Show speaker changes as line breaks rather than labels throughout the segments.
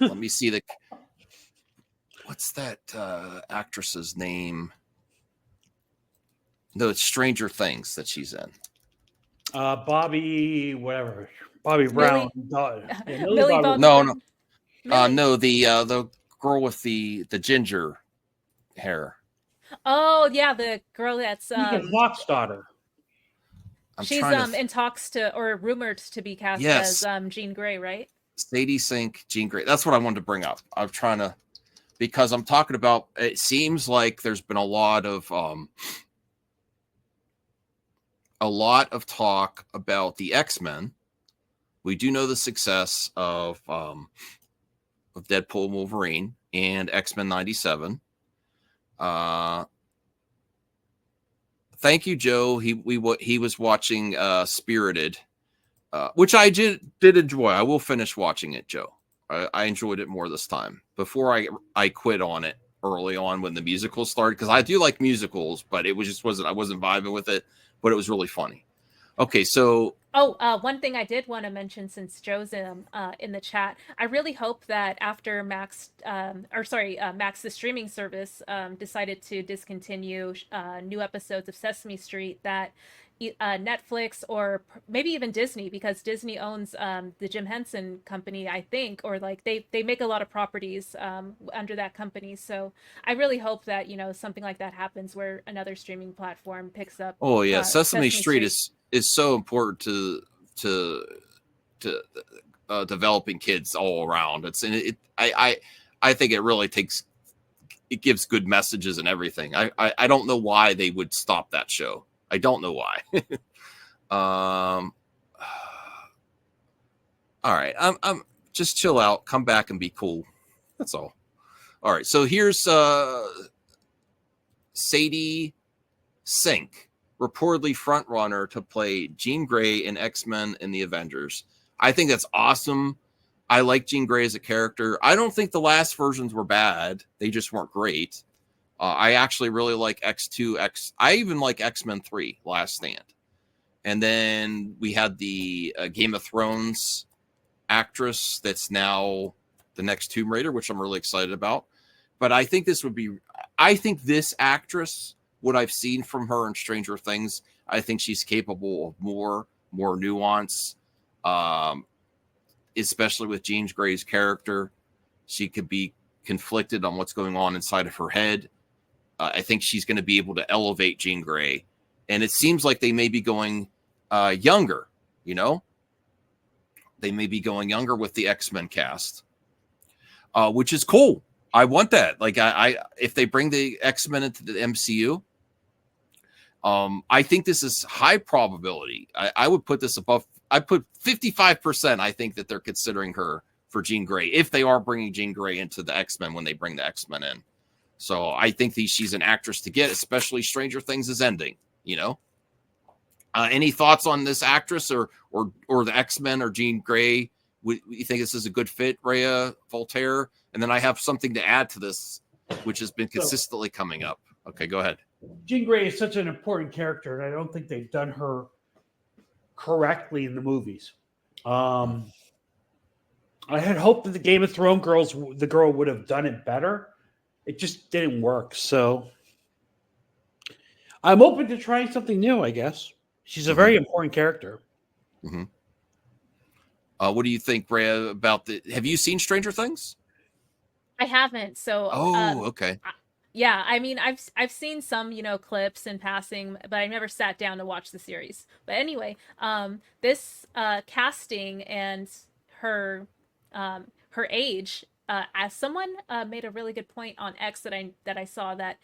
Let me see what's that actress's name? No, it's Stranger Things that she's in.
Bobby, whatever, Bobby Brown.
Millie,
Yeah, Millie
Millie
Bobby
Bobby
Brown.
No, no,
Brown. Millie.
no. The girl with the ginger hair.
Oh yeah, the girl that's
Ethan Hawke's daughter.
I'm
she's
trying to.
in talks to or rumored to be cast as
Yes,
Jean Grey, right?
Sadie Sink, Jean Grey. That's what I wanted to bring up. I'm trying to because I'm talking about. It seems like there's been a lot of talk about the X-Men. We do know the success of Deadpool and Wolverine and X-Men 97. Thank you, Joe. He was watching Spirited, which I did enjoy. I will finish watching it, Joe. I enjoyed it more this time. Before I quit on it early on when the musical started, because I do like musicals, but it was just wasn't I wasn't vibing with it, but it was really funny. Okay, so
Oh, one thing I did want to mention since Joe's in the chat, I really hope that after Max, the streaming service, decided to discontinue new episodes of Sesame Street, that Netflix or maybe even Disney, because Disney owns the Jim Henson Company, I think, or like they make a lot of properties under that company. So I really hope that something like that happens where another streaming platform picks up
oh yeah, Sesame
Sesame
Street
Street.
is so important to to developing kids all around. It's and it I think it really it gives good messages and everything. I don't know why they would stop that show. I don't know why. um, all right, I'm just chill out, come back and be cool. That's all. All right, so here's Sadie Sink, reportedly front runner to play Jean Grey in X-Men and the Avengers. I think that's awesome. I like Jean Grey as a character. I don't think the last versions were bad. They just weren't great. I actually really like X2, I even like X-Men 3, Last Stand. And then we had the Game of Thrones actress that's now the next Tomb Raider, which I'm really excited about. But I think this actress, what I've seen from her in Stranger Things, I think she's capable of more nuance, especially with Jean Grey's character. She could be conflicted on what's going on inside of her head. I think she's going to be able to elevate Jean Grey. And it seems like they may be going younger, They may be going younger with the X-Men cast, which is cool. I want that. Like, if they bring the X-Men into the MCU, I think this is high probability. I would put this above. I put 55%. I think that they're considering her for Jean Grey if they are bringing Jean Grey into the X-Men when they bring the X-Men in. So I think she's an actress to get, especially Stranger Things is ending. Any thoughts on this actress or the X-Men or Jean Grey? You think this is a good fit, Rhea Voltaire? And then I have something to add to this, which has been consistently coming up. Okay, go ahead.
Jean Grey is such an important character, and I don't think they've done her correctly in the movies. I had hoped that the Game of Thrones the girl would have done it better. It just didn't work. So I'm open to trying something new, I guess. She's a very important character.
Mm-hmm. What do you think, Rhea, about have you seen Stranger Things?
I haven't. So
okay.
Yeah, I mean, I've seen some, clips in passing, but I never sat down to watch the series. But anyway, this casting and her her age, as someone made a really good point on X that I saw, that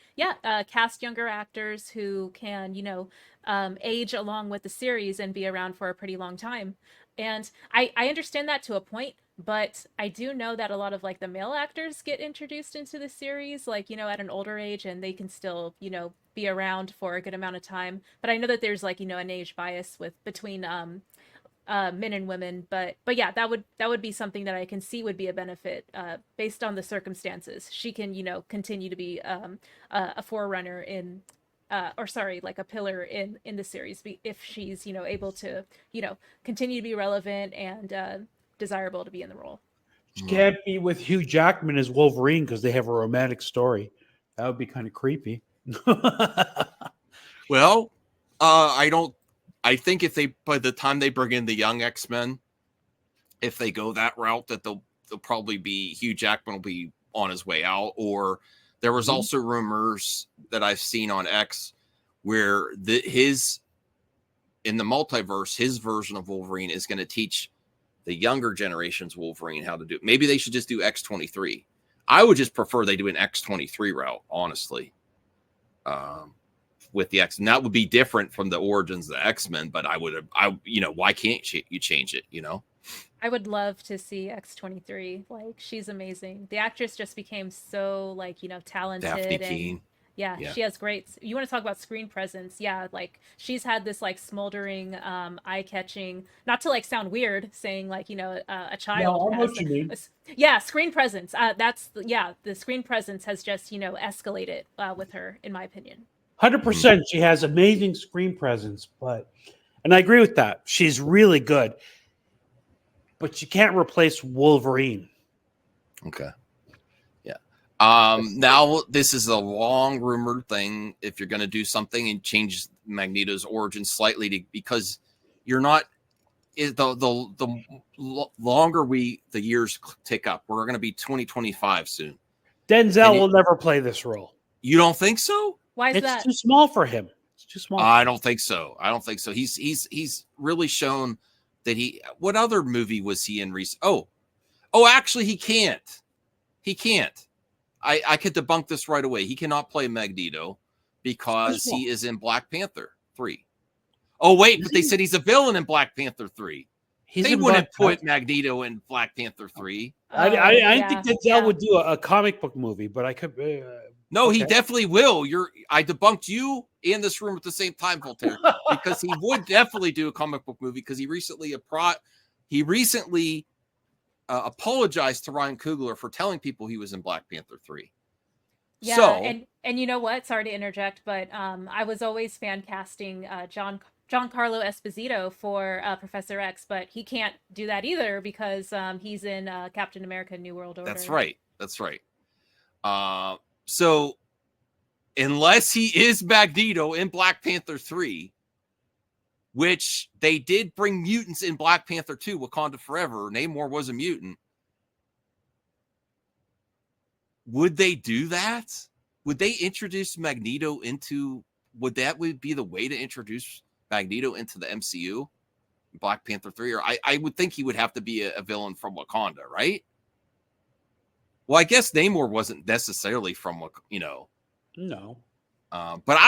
cast younger actors who can age along with the series and be around for a pretty long time. And I understand that to a point, but I do know that a lot of like the male actors get introduced into the series, like, at an older age, and they can still, be around for a good amount of time. But I know that there's like, an age bias between men and women, but yeah, that would be something that I can see would be a benefit based on the circumstances. She can, continue to be a forerunner in or sorry, like a pillar in the series, if she's able to continue to be relevant and desirable to be in the role.
She can't be with Hugh Jackman as Wolverine because they have a romantic story. That would be kind of creepy.
Well, I think if they, by the time they bring in the young X-Men, if they go that route, that they'll probably be, Hugh Jackman will be on his way out. Or there was also rumors that I've seen on X where in the multiverse, his version of Wolverine is going to teach the younger generation's Wolverine how to do it. Maybe they should just do X-23. I would just prefer they do an X-23 route, honestly. With the X, and that would be different from the origins of the X-Men, but why can't you change it,
I would love to see X-23. Like, she's amazing. The actress just became so, like, talented.
Daphne
and
Keane.
Yeah, she has great. You want to talk about screen presence? Yeah, like she's had this like smoldering, eye-catching. Not to like sound weird, saying like a child.
No, I know
has,
what you mean.
Yeah, screen presence. The screen presence has just escalated with her, in my opinion.
100%. She has amazing screen presence, and I agree with that. She's really good, but she can't replace Wolverine.
Okay. Now this is a long rumored thing. If you're going to do something and change Magneto's origin slightly because you're not, the longer the years tick up, we're going to be 2025 soon.
Denzel will never play this role.
You don't think so?
Why is that?
It's too small for him. It's too small.
I don't think so. He's really shown that what other movie was he in recent? Oh, actually he can't. I could debunk this right away. He cannot play Magneto because he is in Black Panther 3. Oh, wait, but they said he's a villain in Black Panther 3. They wouldn't put Magneto in Black Panther 3.
I think Denzel would do a comic book movie, but I could.
No, okay. He definitely will. I debunked you in this room at the same time, Voltaire, because he would definitely do a comic book movie because he recently apologized to Ryan Coogler for telling people he was in Black Panther 3.
Yeah,
so,
and you know what? Sorry to interject, but I was always fan casting Giancarlo Esposito for Professor X, but he can't do that either because he's in Captain America: New World Order.
That's right. So, unless he is Magneto in Black Panther 3, which they did bring mutants in Black Panther 2, Wakanda Forever. Namor was a mutant. Would they do that? Would they introduce Magneto would that be the way to introduce Magneto into the MCU? Black Panther 3? Or I would think he would have to be a villain from Wakanda, right? Well, I guess Namor wasn't necessarily from,
No.
But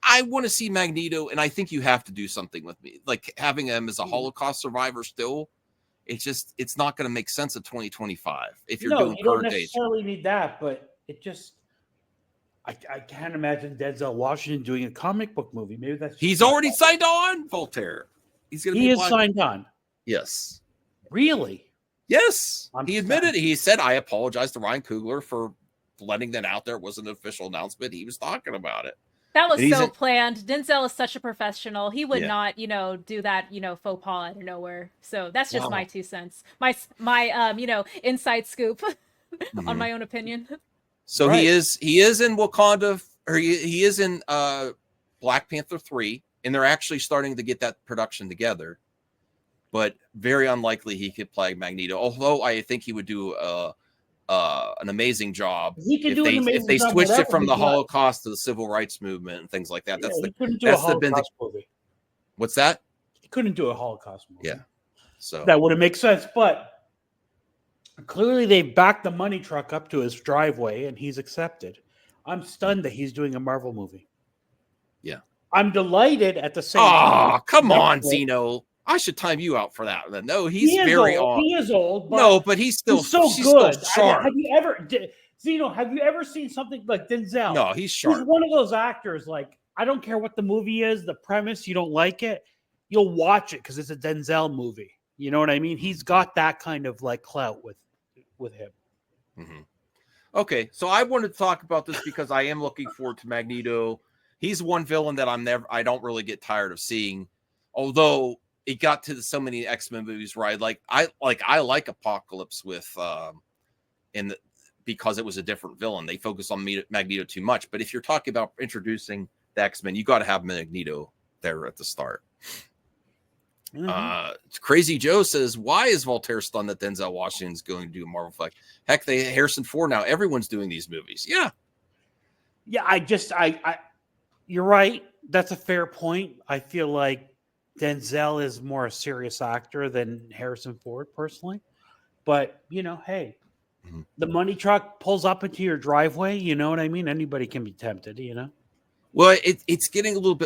I want to see Magneto, and I think you have to do something with me, like having him as a Holocaust survivor. Still, it's not going to make sense in 2025 if you're doing
you don't
current
necessarily need that, but I can't imagine Denzel Washington doing a comic book movie. Maybe
he's already signed on, Voltaire.
He is signed on.
Yes.
Really?
Yes. He admitted. He said, "I apologize to Ryan Coogler for letting that out there. It wasn't an official announcement. He was talking about it."
That was so planned. Denzel is such a professional. He would not, do that, faux pas out of nowhere. So that's just my 2 cents. My inside scoop on my own opinion.
So he is in Wakanda, or he is in Black Panther 3, and they're actually starting to get that production together. But very unlikely he could play Magneto. Although I think he would do an amazing job if they switched it from the Holocaust to the Civil Rights Movement and things like that.
He couldn't do a Holocaust movie.
What's that?
He couldn't do a Holocaust movie.
Yeah. So
that wouldn't make sense. But clearly they backed the money truck up to his driveway and he's accepted. I'm stunned that he's doing a Marvel movie.
Yeah.
I'm delighted at the same time.
Oh, come on, Zeno. I should time you out for that. No, he's very old.
He is old. But
no, but he's still
so good.
Still sharp.
Have you ever seen something like Denzel?
No, he's sharp.
He's one of those actors. Like, I don't care what the movie is, the premise, you don't like it, you'll watch it because it's a Denzel movie. You know what I mean? He's got that kind of like clout with him.
Mm-hmm. Okay, so I wanted to talk about this because I am looking forward to Magneto. He's one villain that I don't really get tired of seeing, although it got to so many X-Men movies where I like Apocalypse with because it was a different villain. They focus on Magneto too much. But if you're talking about introducing the X-Men, you got to have Magneto there at the start. Crazy Joe says, why is Voltaire stunned that Denzel Washington's going to do a Marvel flick? Heck, they Harrison Ford now. Everyone's doing these movies. Yeah.
You're right. That's a fair point. I feel like Denzel is more a serious actor than Harrison Ford, personally. But, hey, the money truck pulls up into your driveway. You know what I mean? Anybody can be tempted,
Well, it's getting a little bit